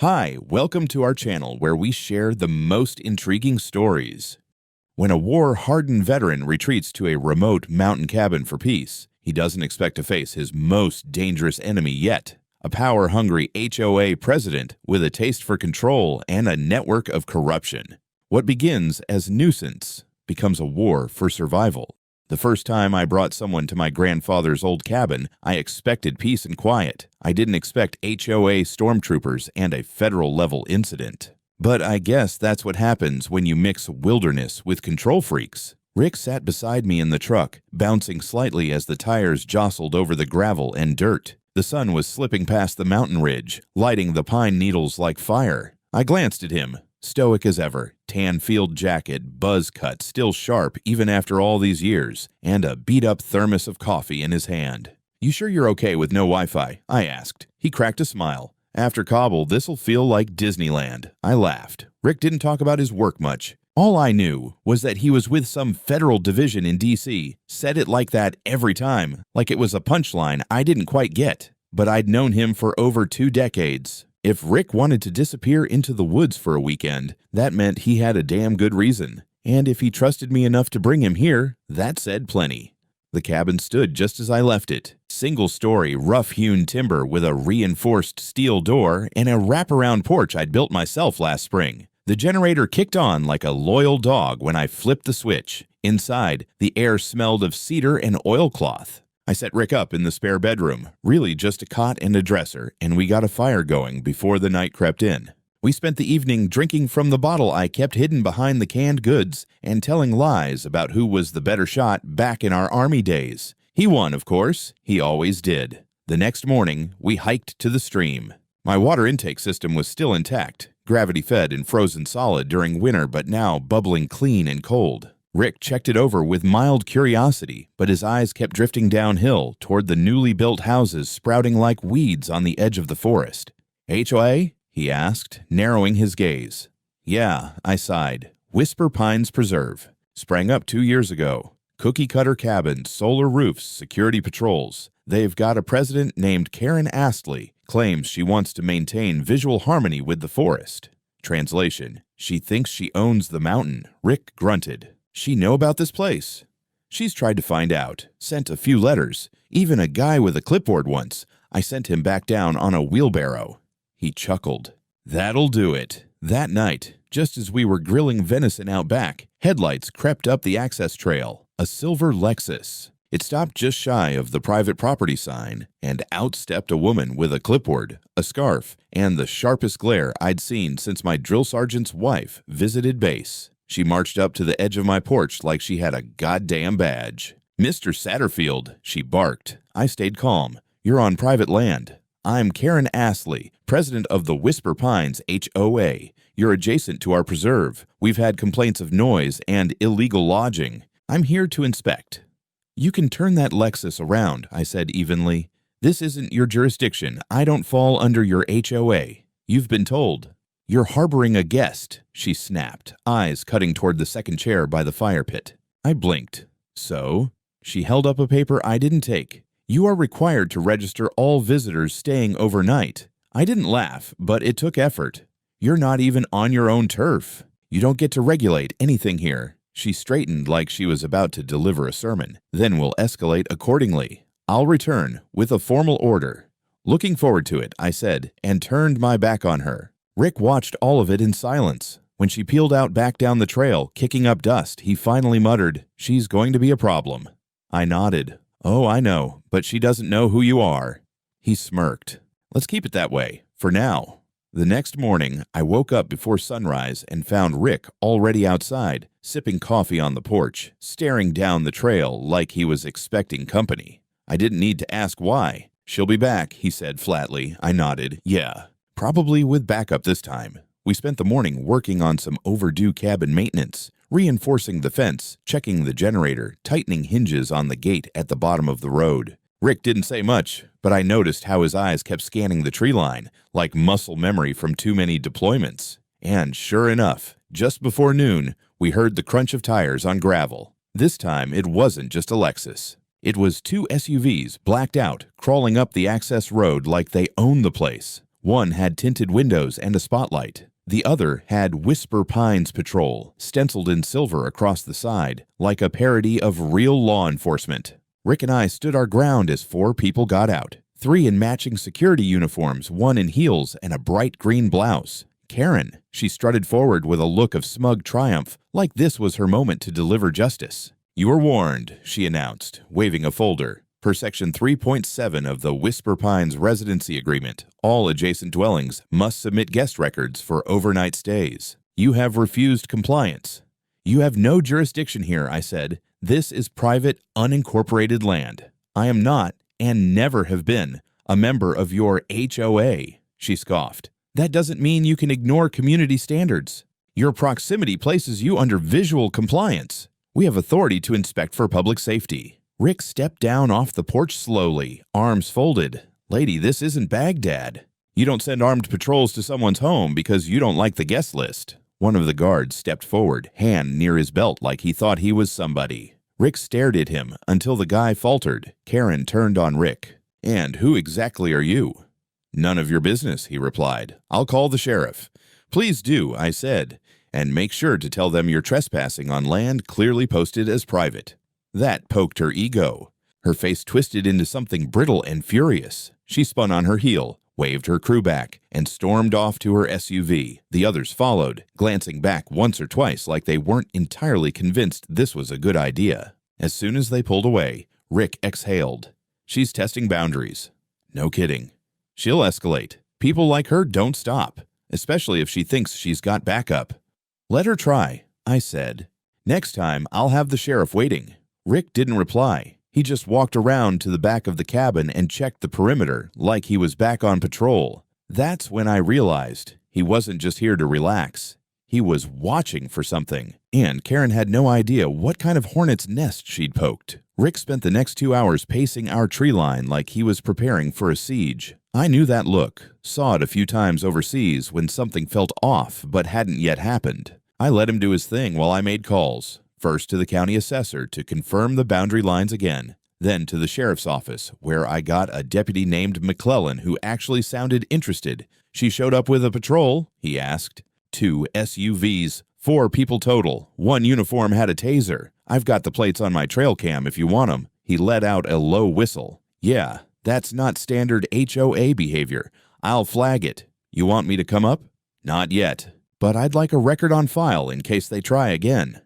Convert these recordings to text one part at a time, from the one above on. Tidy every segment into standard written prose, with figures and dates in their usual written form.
Hi, welcome to our channel where we share the most intriguing stories. When a war-hardened veteran retreats to a remote mountain cabin for peace, he doesn't expect to face his most dangerous enemy yet, a power-hungry HOA president with a taste for control and a network of corruption. What begins as nuisance becomes a war for survival. The first time I brought someone to my grandfather's old cabin, I expected peace and quiet. I didn't expect HOA stormtroopers and a federal-level incident. But I guess that's what happens when you mix wilderness with control freaks. Rick sat beside me in the truck, bouncing slightly as the tires jostled over the gravel and dirt. The sun was slipping past the mountain ridge, lighting the pine needles like fire. I glanced at him. Stoic as ever, tan field jacket, buzz cut, still sharp even after all these years, and a beat-up thermos of coffee in his hand. "You sure you're okay with no Wi-Fi?" I asked. He cracked a smile. "After Kabul, this'll feel like Disneyland." I laughed. Rick didn't talk about his work much. All I knew was that he was with some federal division in D.C., said it like that every time, like it was a punchline I didn't quite get. But I'd known him for over 2 decades. If Rick wanted to disappear into the woods for a weekend, that meant he had a damn good reason. And if he trusted me enough to bring him here, that said plenty. The cabin stood just as I left it. Single-story, rough-hewn timber with a reinforced steel door and a wraparound porch I'd built myself last spring. The generator kicked on like a loyal dog when I flipped the switch. Inside, the air smelled of cedar and oilcloth. I set Rick up in the spare bedroom, really just a cot and a dresser, and we got a fire going before the night crept in. We spent the evening drinking from the bottle I kept hidden behind the canned goods and telling lies about who was the better shot back in our Army days. He won, of course. He always did. The next morning, we hiked to the stream. My water intake system was still intact, gravity-fed and frozen solid during winter, but now bubbling clean and cold. Rick checked it over with mild curiosity, but his eyes kept drifting downhill toward the newly built houses sprouting like weeds on the edge of the forest. "HOA?" he asked, narrowing his gaze. "Yeah," I sighed. "Whisper Pines Preserve. Sprang up 2 years ago. Cookie-cutter cabins, solar roofs, security patrols. They've got a president named Karen Astley, claims she wants to maintain visual harmony with the forest." Translation: she thinks she owns the mountain. Rick grunted. "She know about this place?" "She's tried to find out. Sent a few letters. Even a guy with a clipboard once. I sent him back down on a wheelbarrow." He chuckled. "That'll do it." That night, just as we were grilling venison out back, headlights crept up the access trail. A silver Lexus. It stopped just shy of the private property sign, and out stepped a woman with a clipboard, a scarf, and the sharpest glare I'd seen since my drill sergeant's wife visited base. She marched up to the edge of my porch like she had a goddamn badge. "Mr. Satterfield," she barked. I stayed calm. "You're on private land. I'm Karen Astley, president of the Whisper Pines HOA. You're adjacent to our preserve. We've had complaints of noise and illegal lodging. I'm here to inspect." "You can turn that Lexus around," I said evenly. "This isn't your jurisdiction. I don't fall under your HOA. You've been told." "You're harboring a guest," she snapped, eyes cutting toward the second chair by the fire pit. I blinked. "So?" She held up a paper I didn't take. "You are required to register all visitors staying overnight." I didn't laugh, but it took effort. "You're not even on your own turf. You don't get to regulate anything here." She straightened like she was about to deliver a sermon. "Then we'll escalate accordingly. I'll return with a formal order." "Looking forward to it," I said, and turned my back on her. Rick watched all of it in silence. When she peeled out back down the trail, kicking up dust, he finally muttered, "She's going to be a problem." I nodded. "Oh, I know, but she doesn't know who you are." He smirked. "Let's keep it that way, for now." The next morning, I woke up before sunrise and found Rick already outside, sipping coffee on the porch, staring down the trail like he was expecting company. I didn't need to ask why. "She'll be back," he said flatly. I nodded. "Yeah. Probably with backup this time." We spent the morning working on some overdue cabin maintenance, reinforcing the fence, checking the generator, tightening hinges on the gate at the bottom of the road. Rick didn't say much, but I noticed how his eyes kept scanning the tree line, like muscle memory from too many deployments. And sure enough, just before noon, we heard the crunch of tires on gravel. This time, it wasn't just a Lexus. It was 2 SUVs, blacked out, crawling up the access road like they owned the place. One had tinted windows and a spotlight. The other had Whisper Pines Patrol, stenciled in silver across the side, like a parody of real law enforcement. Rick and I stood our ground as 4 people got out. 3 in matching security uniforms, 1 in heels and a bright green blouse. Karen, she strutted forward with a look of smug triumph, like this was her moment to deliver justice. "You are warned," she announced, waving a folder. Per Section 3.7 of the Whisper Pines Residency Agreement, all adjacent dwellings must submit guest records for overnight stays. You have refused compliance. "You have no jurisdiction here," I said. "This is private, unincorporated land. I am not, and never have been, a member of your HOA," she scoffed. "That doesn't mean you can ignore community standards. Your proximity places you under visual compliance. We have authority to inspect for public safety." Rick stepped down off the porch slowly, arms folded. "Lady, this isn't Baghdad. You don't send armed patrols to someone's home because you don't like the guest list." One of the guards stepped forward, hand near his belt like he thought he was somebody. Rick stared at him until the guy faltered. Karen turned on Rick. "And who exactly are you?" "None of your business," he replied. "I'll call the sheriff." "Please do," I said, "and make sure to tell them you're trespassing on land clearly posted as private." That poked her ego. Her face twisted into something brittle and furious. She spun on her heel, waved her crew back, and stormed off to her SUV. The others followed, glancing back once or twice like they weren't entirely convinced this was a good idea. As soon as they pulled away, Rick exhaled. "She's testing boundaries." "No kidding. She'll escalate. People like her don't stop, especially if she thinks she's got backup." "Let her try," I said. "Next time, I'll have the sheriff waiting." Rick didn't reply. He just walked around to the back of the cabin and checked the perimeter like he was back on patrol. That's when I realized he wasn't just here to relax. He was watching for something, and Karen had no idea what kind of hornet's nest she'd poked. Rick spent the next 2 hours pacing our tree line like he was preparing for a siege. I knew that look, saw it a few times overseas when something felt off but hadn't yet happened. I let him do his thing while I made calls. First to the county assessor to confirm the boundary lines again, then to the sheriff's office, where I got a deputy named McClellan who actually sounded interested. "She showed up with a patrol?" he asked. 2 SUVs, 4 people total. 1 uniform had a taser. I've got the plates on my trail cam if you want them. He let out a low whistle. "Yeah, that's not standard HOA behavior. I'll flag it. You want me to come up?" "Not yet, but I'd like a record on file in case they try again."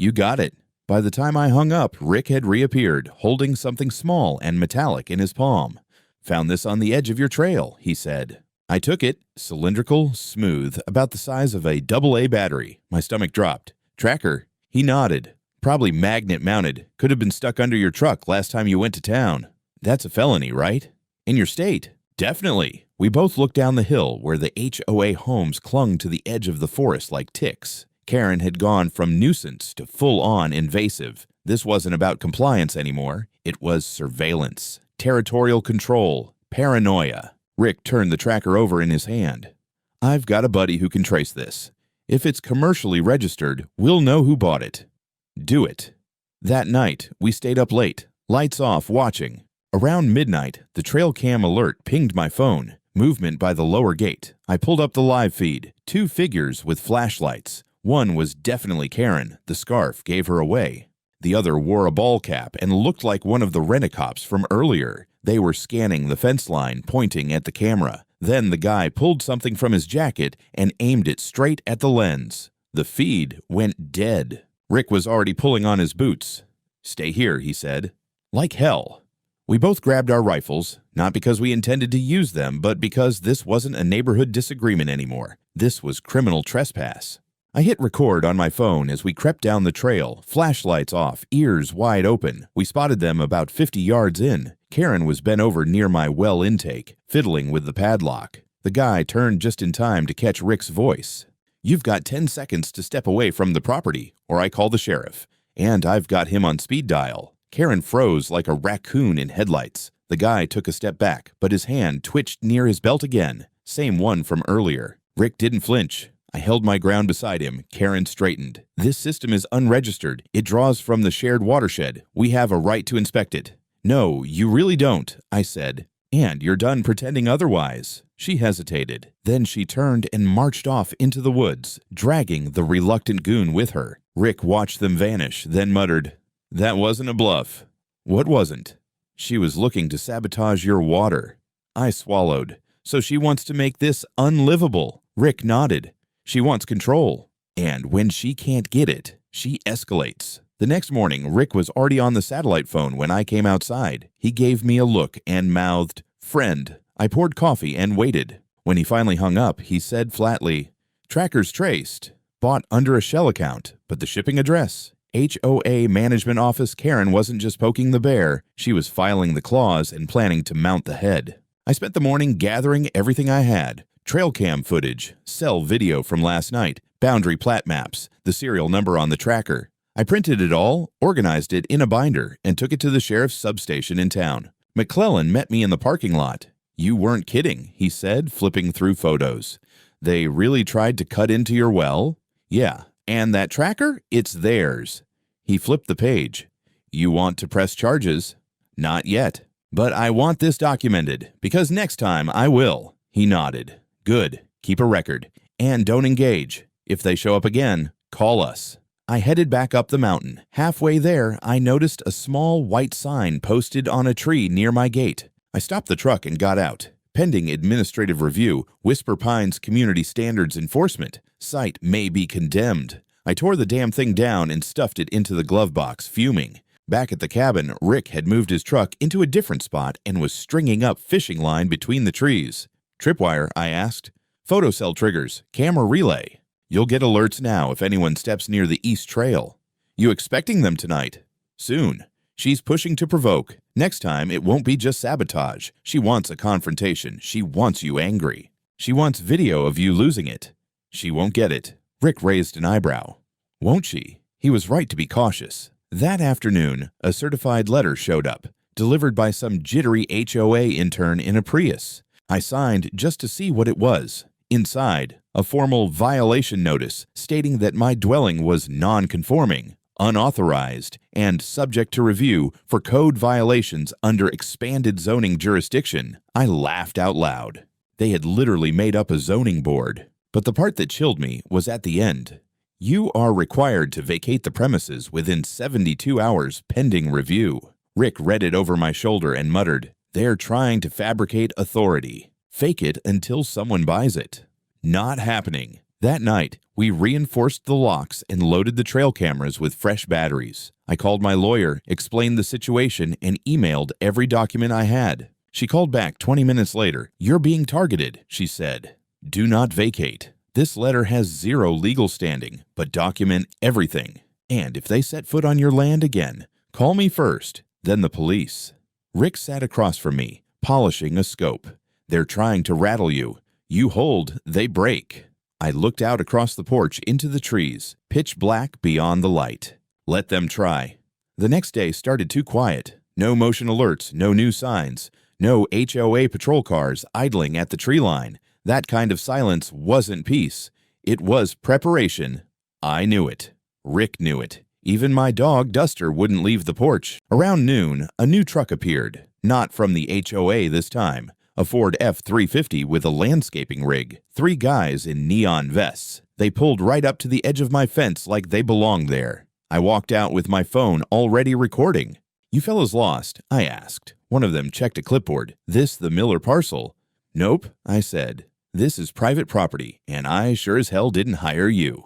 "You got it." By the time I hung up, Rick had reappeared, holding something small and metallic in his palm. "Found this on the edge of your trail," he said. I took it, cylindrical, smooth, about the size of a AA battery. My stomach dropped. "Tracker?" He nodded. "Probably magnet mounted. Could have been stuck under your truck last time you went to town." "That's a felony, right?" "In your state?" "Definitely." We both looked down the hill where the HOA homes clung to the edge of the forest like ticks. Karen had gone from nuisance to full-on invasive. This wasn't about compliance anymore. It was surveillance, territorial control, paranoia. Rick turned the tracker over in his hand. "I've got a buddy who can trace this. If it's commercially registered, we'll know who bought it." "Do it." That night, we stayed up late, lights off, watching. Around midnight, the trail cam alert pinged my phone. Movement by the lower gate. I pulled up the live feed. 2 figures with flashlights. One was definitely Karen. The scarf gave her away. The other wore a ball cap and looked like one of the rent-a-cops from earlier. They were scanning the fence line, pointing at the camera. Then the guy pulled something from his jacket and aimed it straight at the lens. The feed went dead. Rick was already pulling on his boots. "Stay here," he said. "Like hell." We both grabbed our rifles, not because we intended to use them, but because this wasn't a neighborhood disagreement anymore. This was criminal trespass. I hit record on my phone as we crept down the trail, flashlights off, ears wide open. We spotted them about 50 yards in. Karen was bent over near my well intake, fiddling with the padlock. The guy turned just in time to catch Rick's voice. "You've got 10 seconds to step away from the property, or I call the sheriff. And I've got him on speed dial." Karen froze like a raccoon in headlights. The guy took a step back, but his hand twitched near his belt again. Same one from earlier. Rick didn't flinch. I held my ground beside him. Karen straightened. "This system is unregistered. It draws from the shared watershed. We have a right to inspect it." "No, you really don't," I said. "And you're done pretending otherwise." She hesitated. Then she turned and marched off into the woods, dragging the reluctant goon with her. Rick watched them vanish, then muttered, "That wasn't a bluff." "What wasn't?" "She was looking to sabotage your water." I swallowed. "So she wants to make this unlivable." Rick nodded. "She wants control. And when she can't get it, she escalates." The next morning, Rick was already on the satellite phone when I came outside. He gave me a look and mouthed, "Friend." I poured coffee and waited. When he finally hung up, he said flatly, "Trackers traced. Bought under a shell account, but the shipping address." HOA management office Karen wasn't just poking the bear, she was filing the claws and planning to mount the head. I spent the morning gathering everything I had. Trail cam footage, cell video from last night, boundary plat maps, the serial number on the tracker. I printed it all, organized it in a binder, and took it to the sheriff's substation in town. McClellan met me in the parking lot. "You weren't kidding," he said, flipping through photos. "They really tried to cut into your well?" "Yeah. And that tracker? It's theirs." He flipped the page. "You want to press charges?" "Not yet. But I want this documented, because next time I will." He nodded. "Good. Keep a record. And don't engage. If they show up again, call us." I headed back up the mountain. Halfway there, I noticed a small white sign posted on a tree near my gate. I stopped the truck and got out. Pending administrative review, Whisper Pines Community Standards Enforcement. Site may be condemned. I tore the damn thing down and stuffed it into the glove box, fuming. Back at the cabin, Rick had moved his truck into a different spot and was stringing up fishing line between the trees. "Tripwire?" I asked. "Photocell triggers. Camera relay. You'll get alerts now if anyone steps near the East Trail." "You expecting them tonight?" "Soon. She's pushing to provoke. Next time, it won't be just sabotage. She wants a confrontation. She wants you angry. She wants video of you losing it." "She won't get it." Rick raised an eyebrow. "Won't she?" He was right to be cautious. That afternoon, a certified letter showed up, delivered by some jittery HOA intern in a Prius. I signed just to see what it was. Inside, a formal violation notice stating that my dwelling was non-conforming, unauthorized, and subject to review for code violations under expanded zoning jurisdiction. I laughed out loud. They had literally made up a zoning board. But the part that chilled me was at the end. "You are required to vacate the premises within 72 hours pending review." Rick read it over my shoulder and muttered, "They're trying to fabricate authority. Fake it until someone buys it." Not happening. That night, we reinforced the locks and loaded the trail cameras with fresh batteries. I called my lawyer, explained the situation, and emailed every document I had. She called back 20 minutes later. "You're being targeted," she said. "Do not vacate. This letter has zero legal standing, but document everything. And if they set foot on your land again, call me first, then the police." Rick sat across from me, polishing a scope. "They're trying to rattle you. You hold, they break." I looked out across the porch into the trees, pitch black beyond the light. Let them try. The next day started too quiet. No motion alerts, no new signs, no HOA patrol cars idling at the tree line. That kind of silence wasn't peace. It was preparation. I knew it. Rick knew it. Even my dog, Duster, wouldn't leave the porch. Around noon, a new truck appeared. Not from the HOA this time. A Ford F-350 with a landscaping rig. 3 guys in neon vests. They pulled right up to the edge of my fence like they belonged there. I walked out with my phone already recording. "You fellas lost?" I asked. One of them checked a clipboard. "This the Miller parcel?" "Nope," I said. "This is private property, and I sure as hell didn't hire you."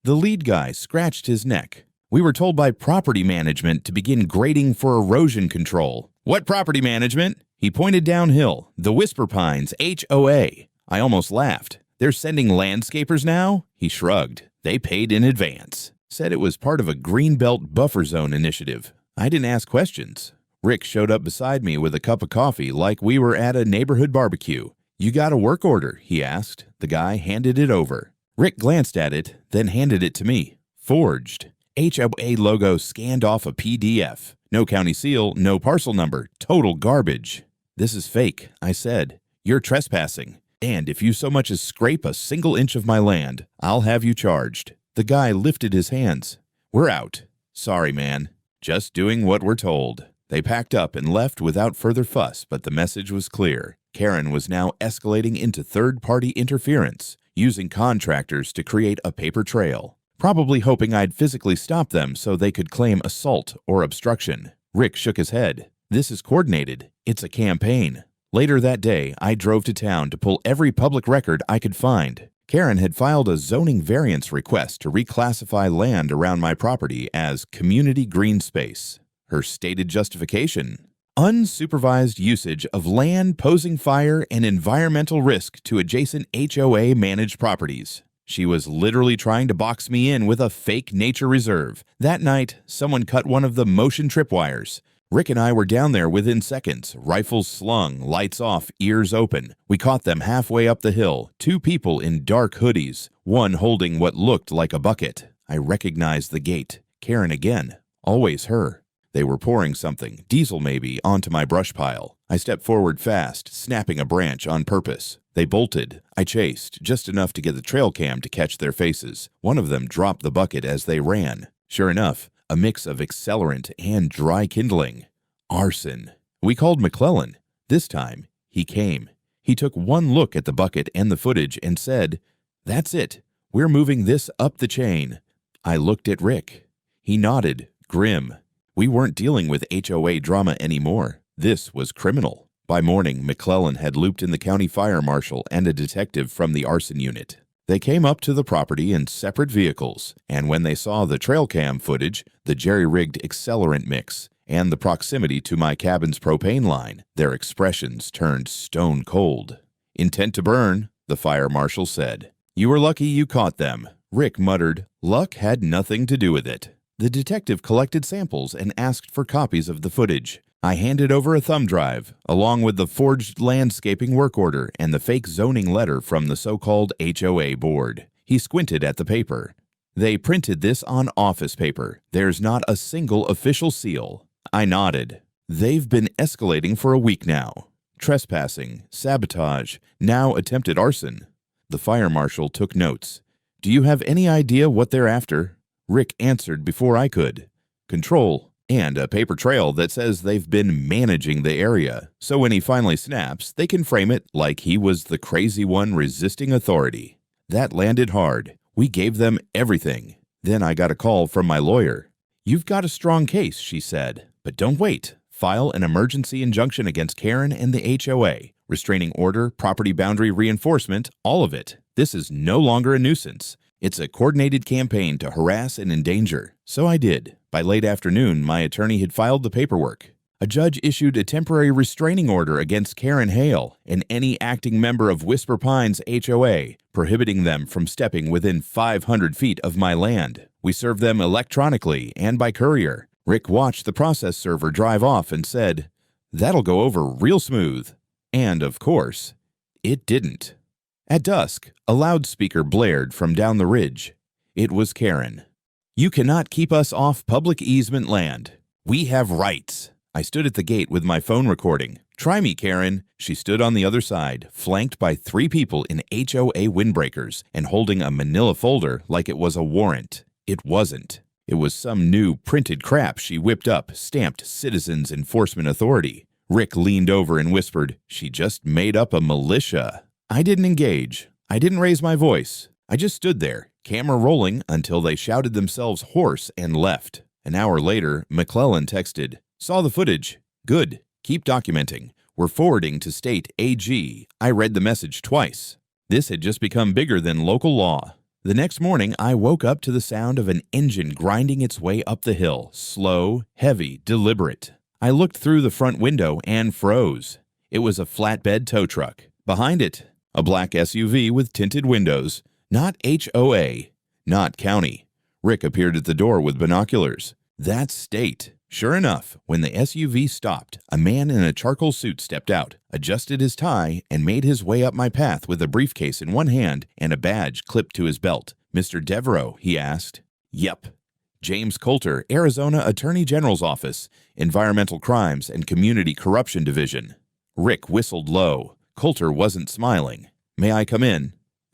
The lead guy scratched his neck. "We were told by property management to begin grading for erosion control." "What property management?" He pointed downhill. "The Whisper Pines, HOA." I almost laughed. "They're sending landscapers now?" He shrugged. "They paid in advance." Said it was part of a Greenbelt Buffer Zone initiative. I didn't ask questions. Rick showed up beside me with a cup of coffee like we were at a neighborhood barbecue. "You got a work order?" he asked. The guy handed it over. Rick glanced at it, then handed it to me. Forged. HOA logo scanned off a PDF. No county seal, no parcel number. Total garbage. "This is fake," I said. "You're trespassing. And if you so much as scrape a single inch of my land, I'll have you charged." The guy lifted his hands. "We're out. Sorry, man. Just doing what we're told." They packed up and left without further fuss, but the message was clear. Karen was now escalating into third-party interference, using contractors to create a paper trail, probably hoping I'd physically stop them so they could claim assault or obstruction. Rick shook his head. This is coordinated. It's a campaign. Later that day, I drove to town to pull every public record I could find. Karen had filed a zoning variance request to reclassify land around my property as community green space. Her stated justification: unsupervised usage of land posing fire and environmental risk to adjacent HOA managed properties. She was literally trying to box me in with a fake nature reserve. That night, someone cut one of the motion tripwires. Rick and I were down there within seconds, rifles slung, lights off, ears open. We caught them halfway up the hill, 2 people in dark hoodies, one holding what looked like a bucket. I recognized the gate. Karen again. Always her. They were pouring something, diesel maybe, onto my brush pile. I stepped forward fast, snapping a branch on purpose. They bolted. I chased, just enough to get the trail cam to catch their faces. One of them dropped the bucket as they ran. Sure enough, a mix of accelerant and dry kindling. Arson. We called McClellan. This time, he came. He took one look at the bucket and the footage and said, "That's it. We're moving this up the chain." I looked at Rick. He nodded, grim. We weren't dealing with HOA drama anymore. This was criminal. By morning, McClellan had looped in the county fire marshal and a detective from the arson unit. They came up to the property in separate vehicles, and when they saw the trail cam footage, the jerry-rigged accelerant mix, and the proximity to my cabin's propane line, their expressions turned stone cold. "Intent to burn," the fire marshal said. "You were lucky you caught them." Rick muttered, "Luck had nothing to do with it." The detective collected samples and asked for copies of the footage. I handed over a thumb drive, along with the forged landscaping work order and the fake zoning letter from the so-called HOA board. He squinted at the paper. "They printed this on office paper. There's not a single official seal." I nodded. "They've been escalating for a week now. Trespassing, sabotage, now attempted arson." The fire marshal took notes. "Do you have any idea what they're after?" Rick answered before I could. "Control. And a paper trail that says they've been managing the area, so when he finally snaps, they can frame it like he was the crazy one resisting authority." That landed hard. We gave them everything. Then I got a call from my lawyer. "You've got a strong case," she said, "but don't wait. File an emergency injunction against Karen and the HOA. Restraining order, property boundary reinforcement, all of it. This is no longer a nuisance. It's a coordinated campaign to harass and endanger." So I did. By late afternoon, my attorney had filed the paperwork. A judge issued a temporary restraining order against Karen Hale and any acting member of Whisper Pines HOA, prohibiting them from stepping within 500 feet of my land. We served them electronically and by courier. Rick watched the process server drive off and said, "That'll go over real smooth." And, of course, it didn't. At dusk, a loudspeaker blared from down the ridge. It was Karen. "You cannot keep us off public easement land. We have rights." I stood at the gate with my phone recording. "Try me, Karen." She stood on the other side, flanked by 3 people in HOA windbreakers and holding a manila folder like it was a warrant. It wasn't. It was some new printed crap she whipped up, stamped Citizens Enforcement Authority. Rick leaned over and whispered, "She just made up a militia." I didn't engage. I didn't raise my voice. I just stood there, camera rolling until they shouted themselves hoarse and left. An hour later, McClellan texted, "Saw the footage. Good. Keep documenting. We're forwarding to state AG." I read the message twice. This had just become bigger than local law. The next morning, I woke up to the sound of an engine grinding its way up the hill, slow, heavy, deliberate. I looked through the front window and froze. It was a flatbed tow truck. Behind it, a black SUV with tinted windows. Not HOA. Not county. Rick appeared at the door with binoculars. That's state. Sure enough, when the SUV stopped, a man in a charcoal suit stepped out, adjusted his tie, and made his way up my path with a briefcase in one hand and a badge clipped to his belt. "Mr. Devereaux?" he asked. "Yep." "James Coulter, Arizona Attorney General's Office, Environmental Crimes and Community Corruption Division." Rick whistled low. Coulter wasn't smiling. "May I come in?"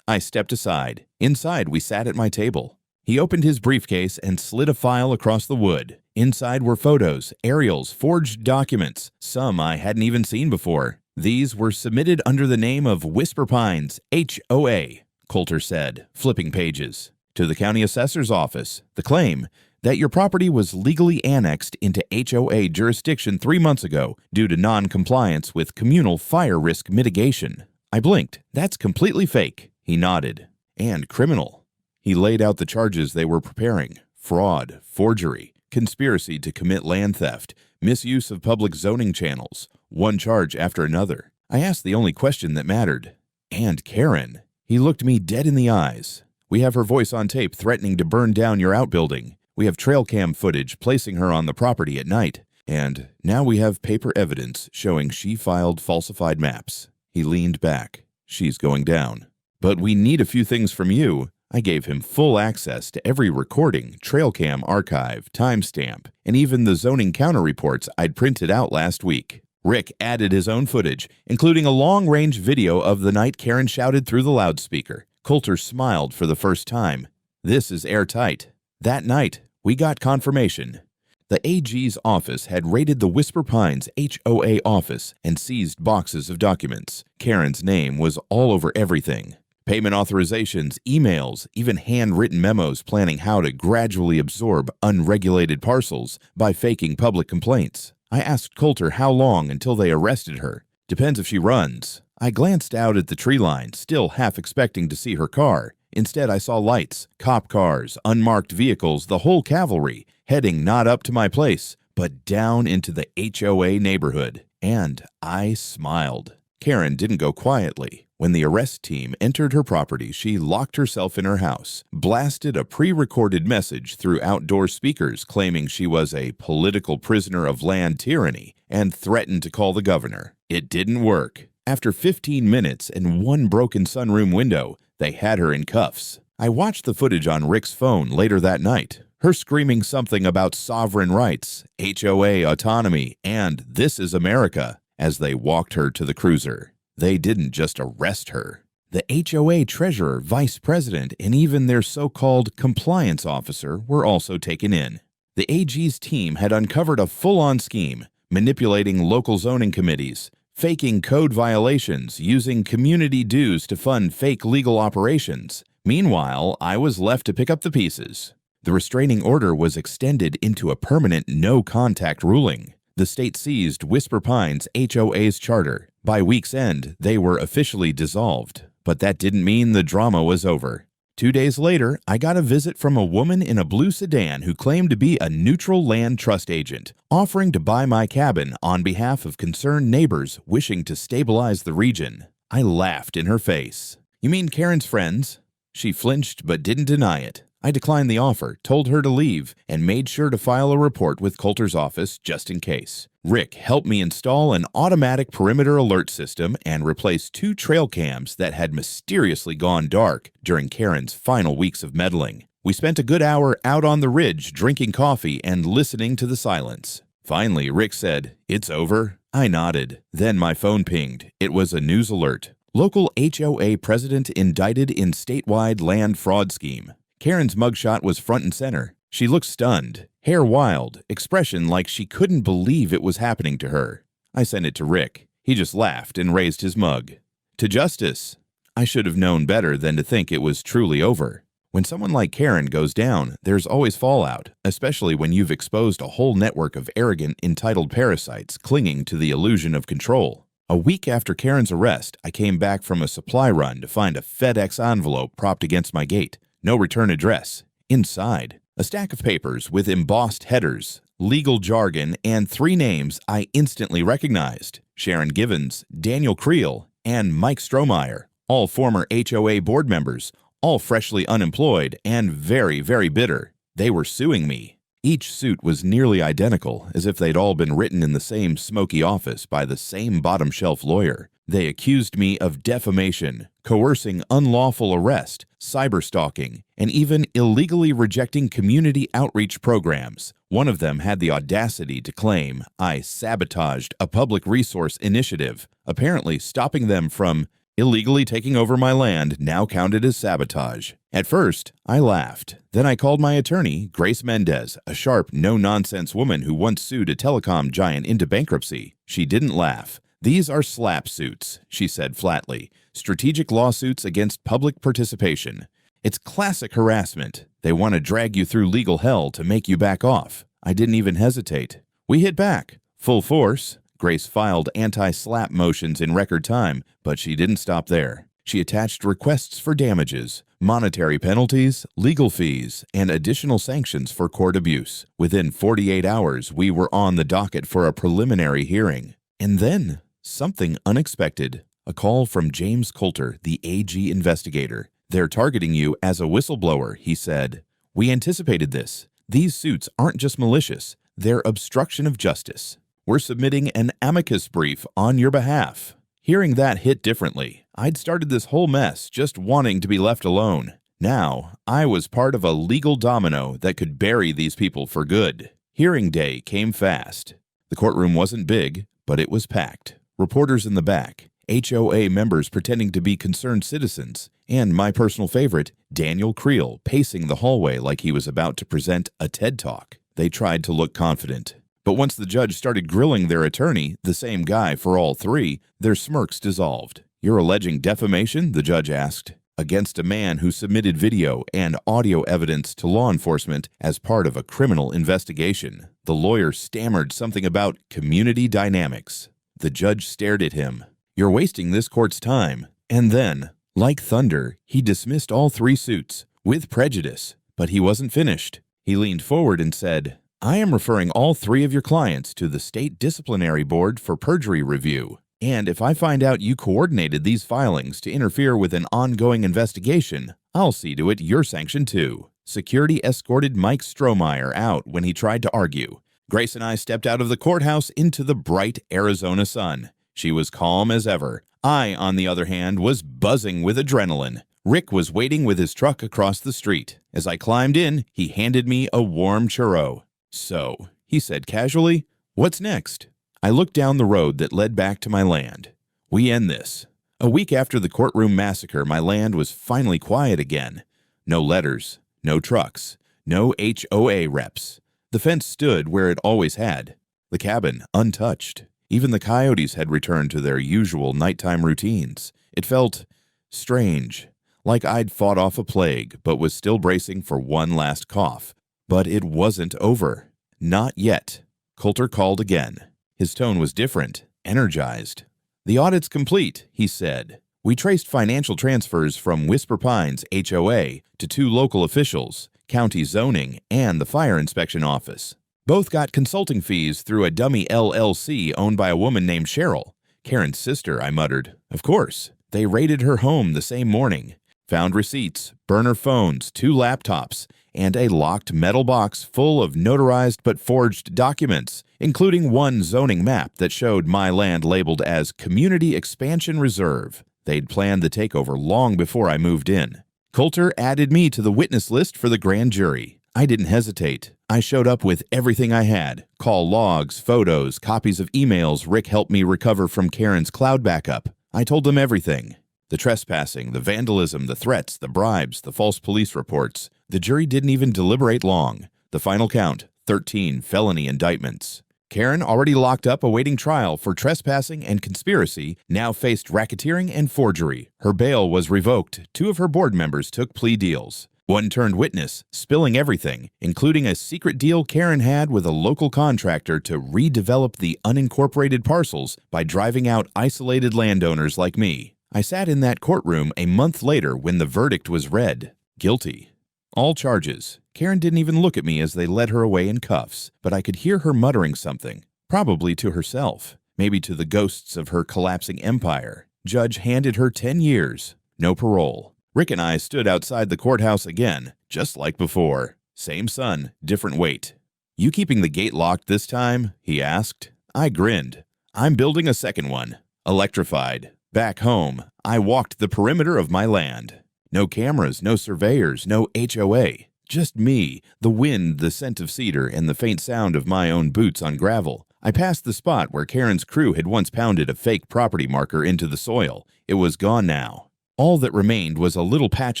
I stepped aside. Inside, we sat at my table. He opened his briefcase and slid a file across the wood. Inside were photos, aerials, forged documents, some I hadn't even seen before. These were submitted under the name of Whisper Pines, HOA, Coulter said, flipping pages. To the county assessor's office, the claim that your property was legally annexed into HOA jurisdiction 3 months ago due to non-compliance with communal fire risk mitigation. I blinked. That's completely fake. He nodded. And criminal. He laid out the charges they were preparing: fraud, forgery, conspiracy to commit land theft, misuse of public zoning channels, one charge after another. I asked the only question that mattered. And Karen. He looked me dead in the eyes. We have her voice on tape threatening to burn down your outbuilding. We have trail cam footage placing her on the property at night. And now we have paper evidence showing she filed falsified maps. He leaned back. She's going down. But we need a few things from you. I gave him full access to every recording, trail cam archive, timestamp, and even the zoning counter reports I'd printed out last week. Rick added his own footage, including a long-range video of the night Karen shouted through the loudspeaker. Coulter smiled for the first time. This is airtight. That night, we got confirmation. The AG's office had raided the Whisper Pines HOA office and seized boxes of documents. Karen's name was all over everything. Payment authorizations, emails, even handwritten memos planning how to gradually absorb unregulated parcels by faking public complaints. I asked Coulter how long until they arrested her. Depends if she runs. I glanced out at the tree line, still half expecting to see her car. Instead, I saw lights, cop cars, unmarked vehicles, the whole cavalry, heading not up to my place, but down into the HOA neighborhood. And I smiled. Karen didn't go quietly. When the arrest team entered her property, she locked herself in her house, blasted a pre-recorded message through outdoor speakers claiming she was a political prisoner of land tyranny, and threatened to call the governor. It didn't work. After 15 minutes and one broken sunroom window, they had her in cuffs. I watched the footage on Rick's phone later that night, her screaming something about sovereign rights, HOA autonomy, and "This is America," as they walked her to the cruiser. They didn't just arrest her. The HOA treasurer, vice president, and even their so-called compliance officer were also taken in. The AG's team had uncovered a full-on scheme, manipulating local zoning committees, faking code violations, using community dues to fund fake legal operations. Meanwhile, I was left to pick up the pieces. The restraining order was extended into a permanent no-contact ruling. The state seized Whisper Pines HOA's charter. By week's end, they were officially dissolved. But that didn't mean the drama was over. 2 days later, I got a visit from a woman in a blue sedan who claimed to be a neutral land trust agent, offering to buy my cabin on behalf of concerned neighbors wishing to stabilize the region. I laughed in her face. "You mean Karen's friends?" She flinched but didn't deny it. I declined the offer, told her to leave, and made sure to file a report with Coulter's office just in case. Rick helped me install an automatic perimeter alert system and replace 2 trail cams that had mysteriously gone dark during Karen's final weeks of meddling. We spent a good hour out on the ridge drinking coffee and listening to the silence. Finally, Rick said, "It's over." I nodded. Then my phone pinged. It was a news alert. Local HOA president indicted in statewide land fraud scheme. Karen's mugshot was front and center. She looked stunned, hair wild, expression like she couldn't believe it was happening to her. I sent it to Rick. He just laughed and raised his mug. "To justice." I should have known better than to think it was truly over. When someone like Karen goes down, there's always fallout, especially when you've exposed a whole network of arrogant, entitled parasites clinging to the illusion of control. A week after Karen's arrest, I came back from a supply run to find a FedEx envelope propped against my gate. No return address. Inside, a stack of papers with embossed headers, legal jargon, and 3 names I instantly recognized: Sharon Givens, Daniel Creel, and Mike Strohmeyer, all former HOA board members, all freshly unemployed and very, very bitter. They were suing me. Each suit was nearly identical, as if they'd all been written in the same smoky office by the same bottom-shelf lawyer. They accused me of defamation, coercing unlawful arrest, cyberstalking, and even illegally rejecting community outreach programs. One of them had the audacity to claim I sabotaged a public resource initiative, apparently stopping them from Illegally taking over my land now counted as sabotage. At first, I laughed. Then I called my attorney, Grace Mendez, a sharp, no-nonsense woman who once sued a telecom giant into bankruptcy. She didn't laugh. "These are SLAPP suits," she said flatly. "Strategic lawsuits against public participation. It's classic harassment. They want to drag you through legal hell to make you back off." I didn't even hesitate. We hit back. Full force. Grace filed anti-SLAPP motions in record time, but she didn't stop there. She attached requests for damages, monetary penalties, legal fees, and additional sanctions for court abuse. Within 48 hours, we were on the docket for a preliminary hearing. And then, something unexpected. A call from James Coulter, the AG investigator. "They're targeting you as a whistleblower," he said. "We anticipated this. These suits aren't just malicious, they're obstruction of justice. We're submitting an amicus brief on your behalf." Hearing that hit differently. I'd started this whole mess just wanting to be left alone. Now, I was part of a legal domino that could bury these people for good. Hearing day came fast. The courtroom wasn't big, but it was packed. Reporters in the back, HOA members pretending to be concerned citizens, and my personal favorite, Daniel Creel, pacing the hallway like he was about to present a TED Talk. They tried to look confident. But once the judge started grilling their attorney, the same guy for all three, their smirks dissolved. "You're alleging defamation?" the judge asked. "Against a man who submitted video and audio evidence to law enforcement as part of a criminal investigation." The lawyer stammered something about community dynamics. The judge stared at him. "You're wasting this court's time." And then, like thunder, he dismissed all three suits, with prejudice. But he wasn't finished. He leaned forward and said, "I am referring all three of your clients to the State Disciplinary Board for perjury review. And if I find out you coordinated these filings to interfere with an ongoing investigation, I'll see to it you're sanctioned too." Security escorted Mike Strohmeyer out when he tried to argue. Grace and I stepped out of the courthouse into the bright Arizona sun. She was calm as ever. I, on the other hand, was buzzing with adrenaline. Rick was waiting with his truck across the street. As I climbed in, he handed me a warm churro. "So," he said casually, "what's next?" I looked down the road that led back to my land. We end this. A week after the courtroom massacre, my land was finally quiet again. No letters, no trucks, no HOA reps. The fence stood where it always had. The cabin untouched. Even the coyotes had returned to their usual nighttime routines. It felt strange, like I'd fought off a plague but was still bracing for one last cough. But it wasn't over. Not yet. Coulter called again. His tone was different, energized. "The audit's complete," he said. "We traced financial transfers from Whisper Pines HOA to two local officials, county zoning, and the fire inspection office. Both got consulting fees through a dummy LLC owned by a woman named Cheryl. Karen's sister," I muttered. "Of course. They raided her home the same morning. Found receipts, burner phones, 2 laptops, and a locked metal box full of notarized but forged documents, including one zoning map that showed my land labeled as Community Expansion Reserve. They'd planned the takeover long before I moved in. Coulter added me to the witness list for the grand jury. I didn't hesitate. I showed up with everything I had: call logs, photos, copies of emails Rick helped me recover from Karen's cloud backup. I told them everything. The trespassing, the vandalism, the threats, the bribes, the false police reports. The jury didn't even deliberate long. The final count, 13 felony indictments. Karen, already locked up awaiting trial for trespassing and conspiracy, now faced racketeering and forgery. Her bail was revoked. 2 of her board members took plea deals. One turned witness, spilling everything, including a secret deal Karen had with a local contractor to redevelop the unincorporated parcels by driving out isolated landowners like me. I sat in that courtroom a month later when the verdict was read. Guilty. All charges. Karen didn't even look at me as they led her away in cuffs, but I could hear her muttering something, probably to herself, maybe to the ghosts of her collapsing empire. Judge handed her 10 years, no parole. Rick and I stood outside the courthouse again, just like before. Same sun, different weight. "You keeping the gate locked this time?" he asked. I grinned. "I'm building a second one." Electrified. Back home, I walked the perimeter of my land. No cameras, no surveyors, no HOA. Just me, the wind, the scent of cedar, and the faint sound of my own boots on gravel. I passed the spot where Karen's crew had once pounded a fake property marker into the soil. It was gone now. All that remained was a little patch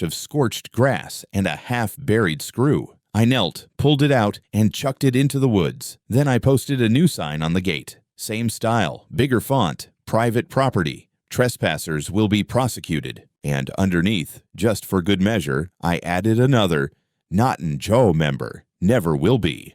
of scorched grass and a half-buried screw. I knelt, pulled it out, and chucked it into the woods. Then I posted a new sign on the gate. Same style, bigger font, private property. Trespassers will be prosecuted. And underneath, just for good measure, I added another, not an HOA member, never will be.